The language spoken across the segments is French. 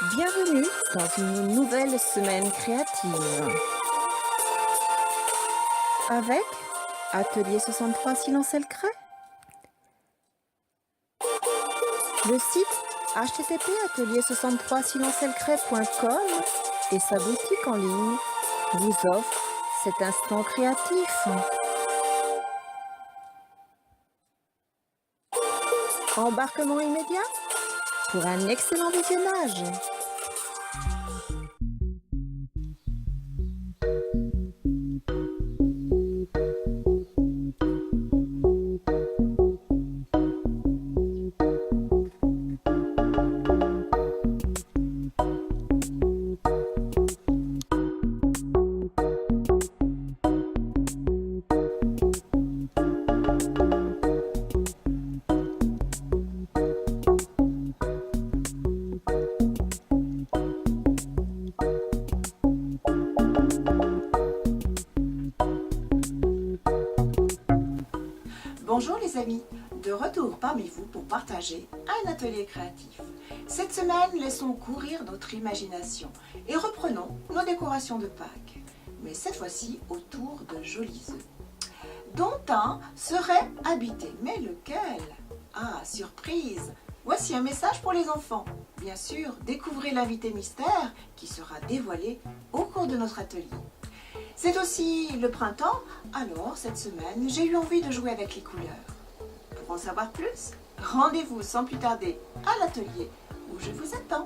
Bienvenue dans une nouvelle semaine créative. Avec Atelier 63 Silence elle crée. Le site http atelier63silencellecrée.com et sa boutique en ligne vous offrent cet instant créatif. Embarquement immédiat pour un excellent visionnage. Bonjour les amis, de retour parmi vous pour partager un atelier créatif. Cette semaine, laissons courir notre imagination et reprenons nos décorations de Pâques, mais cette fois-ci autour de jolis œufs, dont un serait habité. Mais lequel? Ah, surprise! Voici un message pour les enfants. Bien sûr, découvrez l'invité mystère qui sera dévoilé au cours de notre atelier. C'est aussi le printemps, alors cette semaine, j'ai eu envie de jouer avec les couleurs. Pour en savoir plus, rendez-vous sans plus tarder à l'atelier où je vous attends.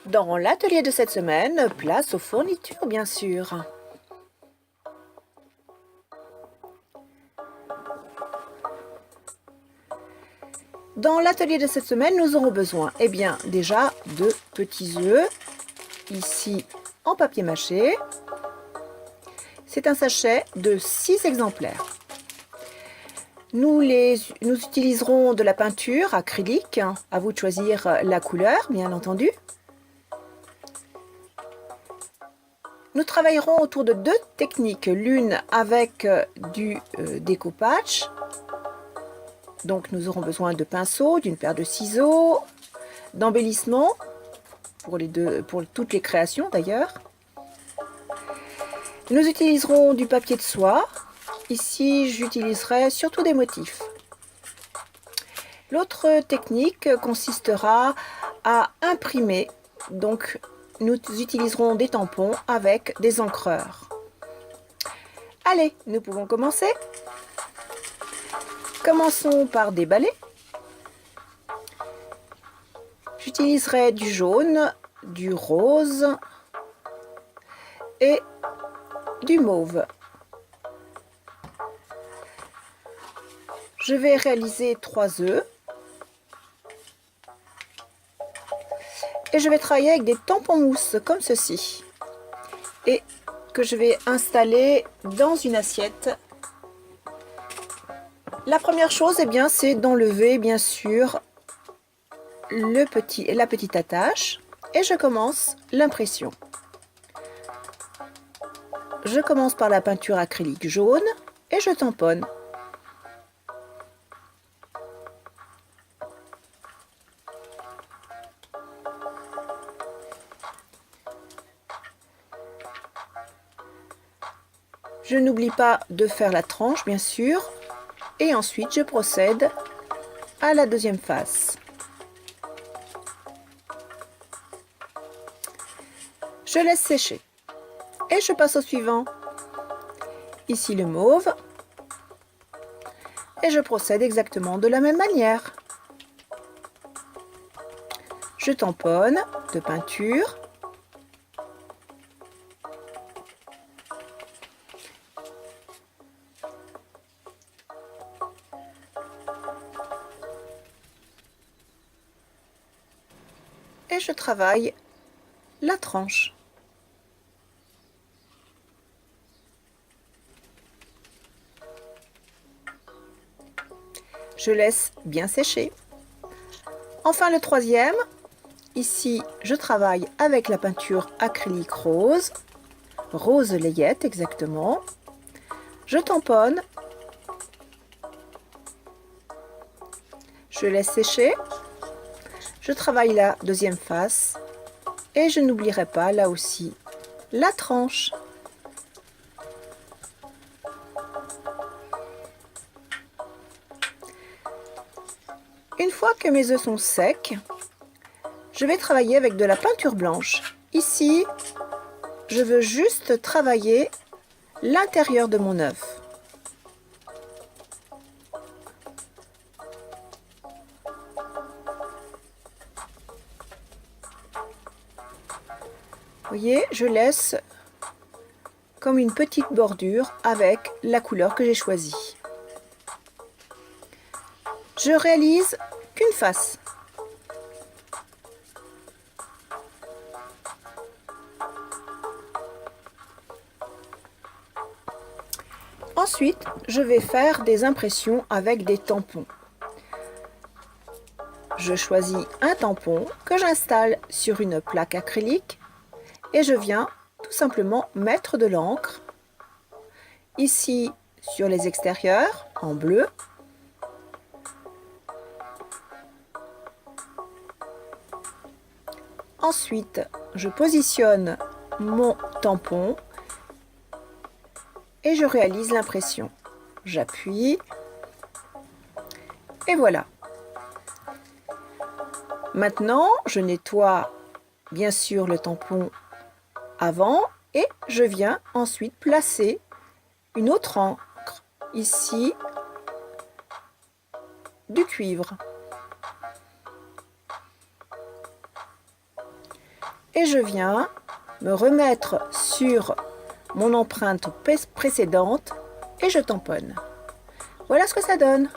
Dans l'atelier de cette semaine, place aux fournitures bien sûr. Dans l'atelier de cette semaine, nous aurons besoin, déjà de petits œufs, ici en papier mâché. C'est un sachet de 6 exemplaires. Nous utiliserons de la peinture acrylique, à vous de choisir la couleur, bien entendu. Nous travaillerons autour de 2 techniques, l'une avec du découpage. Donc nous aurons besoin de pinceaux, d'une paire de ciseaux, d'embellissement pour toutes les créations d'ailleurs. Nous utiliserons du papier de soie. Ici, j'utiliserai surtout des motifs. L'autre technique consistera à imprimer. Donc nous utiliserons des tampons avec des encreurs. Allez, nous pouvons commencer. Commençons par déballer. J'utiliserai du jaune, du rose et du mauve. Je vais réaliser 3 œufs. Et je vais travailler avec des tampons mousse comme ceci. Et que je vais installer dans une assiette. La première chose, c'est d'enlever bien sûr la petite attache. Et je commence l'impression. Je commence par la peinture acrylique jaune et je tamponne. Je n'oublie pas de faire la tranche, bien sûr. Et ensuite, je procède à la deuxième face. Je laisse sécher et je passe au suivant. Ici le mauve. Et je procède exactement de la même manière. Je tamponne de peinture. Et je travaille la tranche. Je laisse bien sécher. Enfin le troisième, ici je travaille avec la peinture acrylique rose, rose layette exactement. Je tamponne, je laisse sécher, je travaille la deuxième face et je n'oublierai pas là aussi la tranche. Une fois que mes œufs sont secs, je vais travailler avec de la peinture blanche. Ici, je veux juste travailler l'intérieur de mon œuf. Vous voyez, je laisse comme une petite bordure avec la couleur que j'ai choisie. Je réalise qu'une face. Ensuite, je vais faire des impressions avec des tampons. Je choisis un tampon que j'installe sur une plaque acrylique et je viens tout simplement mettre de l'encre ici sur les extérieurs en bleu. Ensuite, je positionne mon tampon et je réalise l'impression. J'appuie et voilà. Maintenant, je nettoie bien sûr le tampon avant et je viens ensuite placer une autre encre ici du cuivre. Et je viens me remettre sur mon empreinte précédente et je tamponne. Voilà ce que ça donne.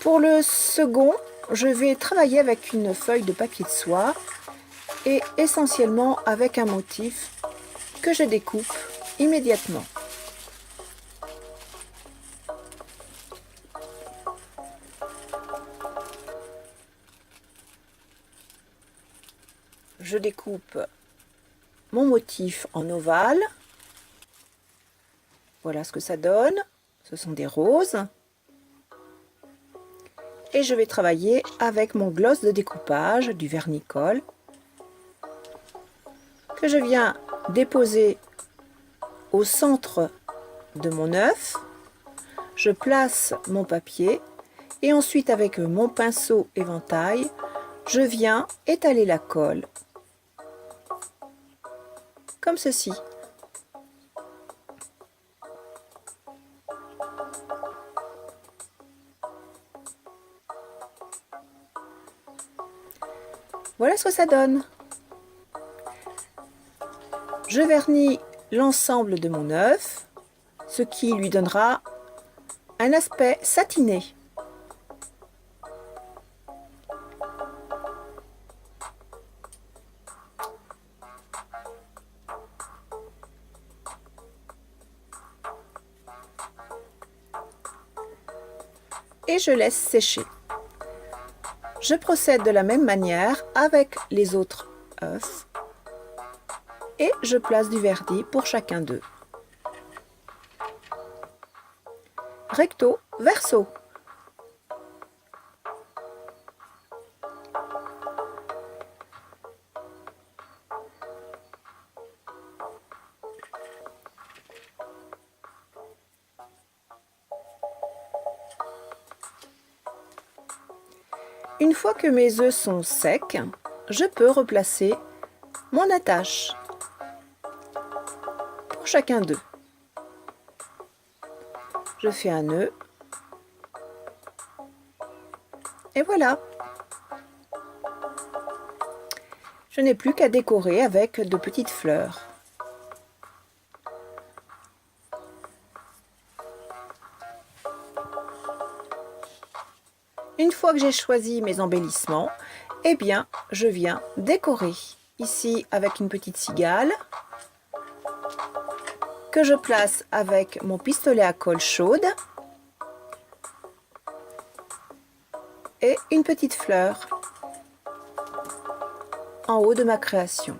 Pour le second, je vais travailler avec une feuille de papier de soie et essentiellement avec un motif que je découpe immédiatement. Je découpe mon motif en ovale. Voilà ce que ça donne. Ce sont des roses. Et je vais travailler avec mon gloss de découpage du vernicole que je viens déposer au centre de mon œuf. Je place mon papier et ensuite avec mon pinceau éventail, je viens étaler la colle comme ceci. Voilà ce que ça donne. Je vernis l'ensemble de mon œuf, ce qui lui donnera un aspect satiné. Et je laisse sécher. Je procède de la même manière avec les autres œufs et je place du vernis pour chacun d'eux. Recto, verso. Une fois que mes œufs sont secs, je peux replacer mon attache pour chacun d'eux. Je fais un nœud et voilà. Je n'ai plus qu'à décorer avec de petites fleurs. Une fois que j'ai choisi mes embellissements, eh bien, je viens décorer. Ici avec une petite cigale que je place avec mon pistolet à colle chaude et une petite fleur en haut de ma création.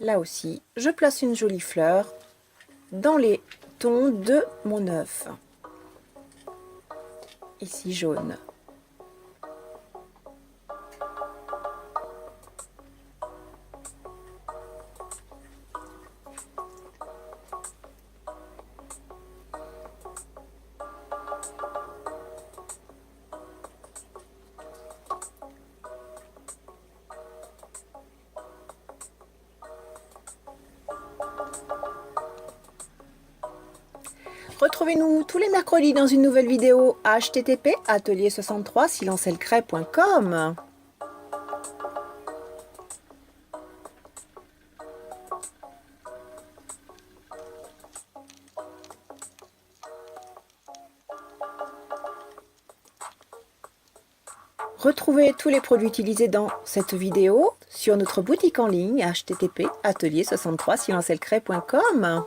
Là aussi, je place une jolie fleur dans les tons de mon œuf. Ici jaune. Retrouvez-nous tous les mercredis dans une nouvelle vidéo http://atelier63silencelcret.com. Retrouvez tous les produits utilisés dans cette vidéo sur notre boutique en ligne http://atelier63silencelcret.com.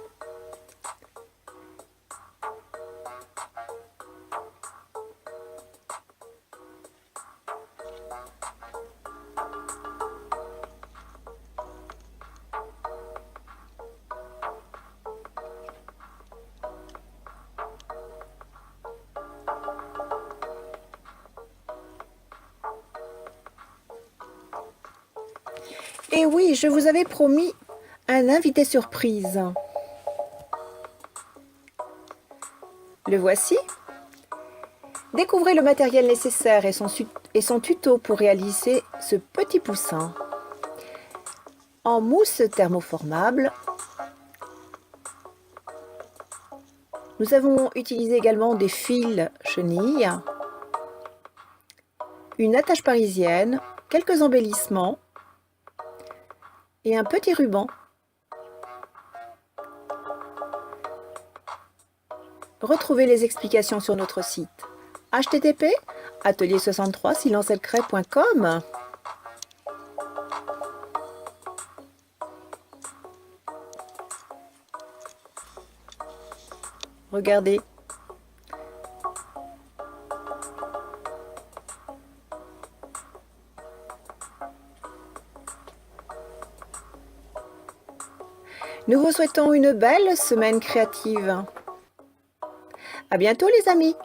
Et oui, je vous avais promis un invité surprise. Le voici. Découvrez le matériel nécessaire et son tuto pour réaliser ce petit poussin. En mousse thermoformable, nous avons utilisé également des fils chenilles, une attache parisienne, quelques embellissements, et un petit ruban. Retrouvez les explications sur notre site http://atelier63silencelcret.com. Regardez. Nous vous souhaitons une belle semaine créative. À bientôt les amis!